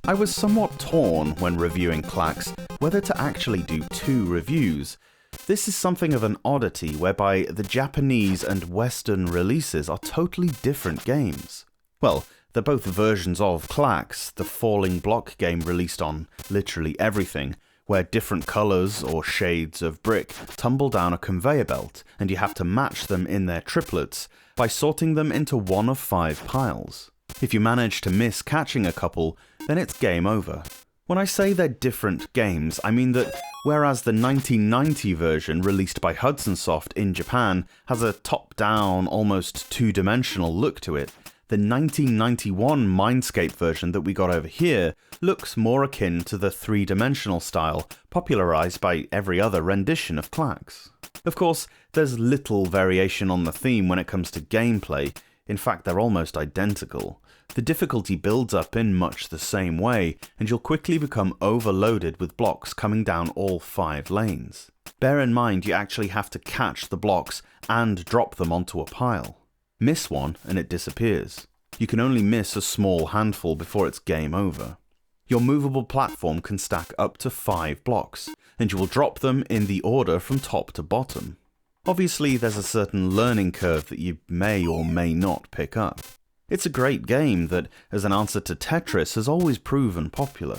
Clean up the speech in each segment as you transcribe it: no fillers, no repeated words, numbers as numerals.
I was somewhat torn when reviewing Klax whether to actually do 2 reviews. This is something of an oddity whereby the Japanese and Western releases are totally different games. Well, they're both versions of Klax, the falling block game released on literally everything, where different colours or shades of brick tumble down a conveyor belt, and you have to match them in their triplets by sorting them into one of 5 piles. If you manage to miss catching a couple, then it's game over. When I say they're different games, I mean that whereas the 1990 version released by Hudson Soft in Japan has a top-down, almost two-dimensional look to it, the 1991 Mindscape version that we got over here looks more akin to the three-dimensional style popularised by every other rendition of Klax. Of course, there's little variation on the theme when it comes to gameplay. In fact, they're almost identical. The difficulty builds up in much the same way, and you'll quickly become overloaded with blocks coming down all 5 lanes. Bear in mind you actually have to catch the blocks and drop them onto a pile. Miss one and it disappears. You can only miss a small handful before it's game over. Your movable platform can stack up to 5 blocks, and you will drop them in the order from top to bottom. Obviously, there's a certain learning curve that you may or may not pick up. It's a great game that, as an answer to Tetris, has always proven popular.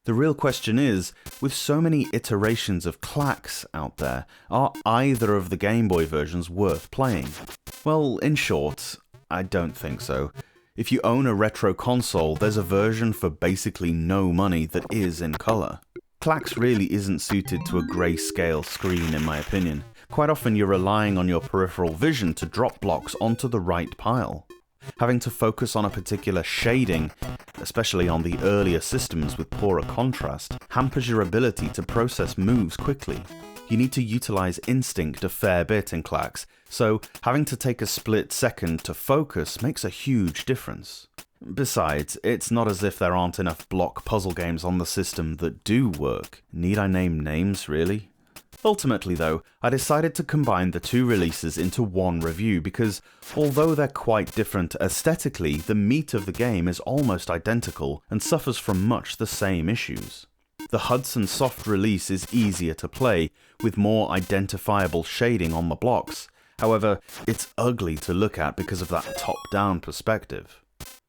The real question is, with so many iterations of Klax out there, are either of the Game Boy versions worth playing? Well, in short, I don't think so. If you own a retro console, there's a version for basically no money that is in colour. Klax really isn't suited to a grayscale screen in my opinion. Quite often you're relying on your peripheral vision to drop blocks onto the right pile. Having to focus on a particular shading, especially on the earlier systems with poorer contrast, hampers your ability to process moves quickly. You need to utilise instinct a fair bit in Klax, so having to take a split second to focus makes a huge difference. Besides, it's not as if there aren't enough block puzzle games on the system that do work. Need I name names, really? Ultimately though, I decided to combine the 2 releases into one review because, although they're quite different aesthetically, the meat of the game is almost identical and suffers from much the same issues. The Hudson Soft release is easier to play, with more identifiable shading on the blocks. However, it's ugly to look at because of that top-down perspective.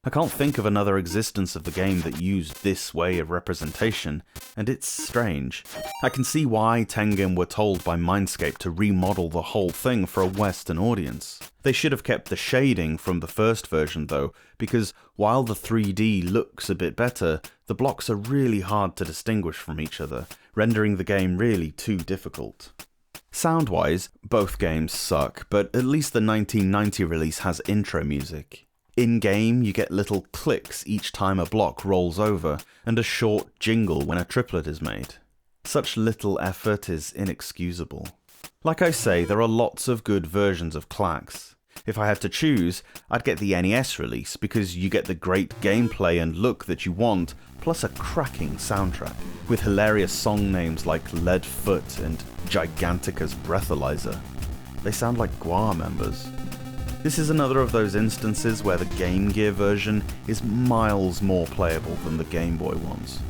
I can't think of another existence of the game that used this way of representation, and it's strange. I can see why Tengen were told by Mindscape to remodel the whole thing for a Western audience. They should have kept the shading from the first version though, because while the 3D looks a bit better, the blocks are really hard to distinguish from each other, rendering the game really too difficult. Sound-wise, both games suck, but at least the 1990 release has intro music. In-game, you get little clicks each time a block rolls over, and a short jingle when a triplet is made. Such little effort is inexcusable. Like I say, there are lots of good versions of Klax. If I had to choose, I'd get the NES release, because you get the great gameplay and look that you want, plus a cracking soundtrack, with hilarious song names like Leadfoot and Gigantica's Breathalyzer. They sound like GWAR members. This is another of those instances where the Game Gear version is miles more playable than the Game Boy ones.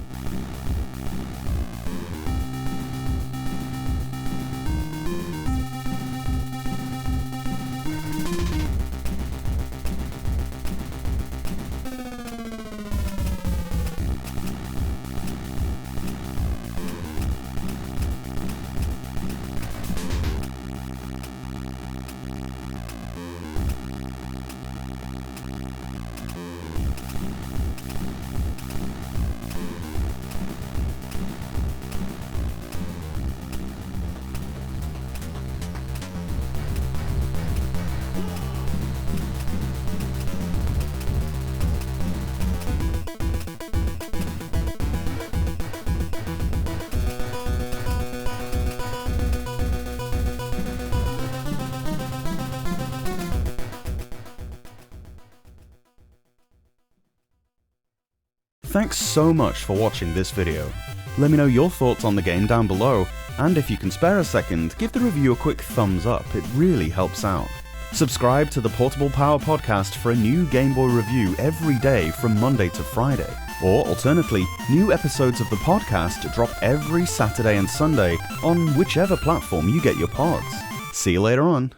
Thanks so much for watching this video. Let me know your thoughts on the game down below, and if you can spare a second, give the review a quick thumbs up, it really helps out. Subscribe to the Portable Power Podcast for a new Game Boy review every day from Monday to Friday. Or alternatively, new episodes of the podcast drop every Saturday and Sunday on whichever platform you get your pods. See you later on.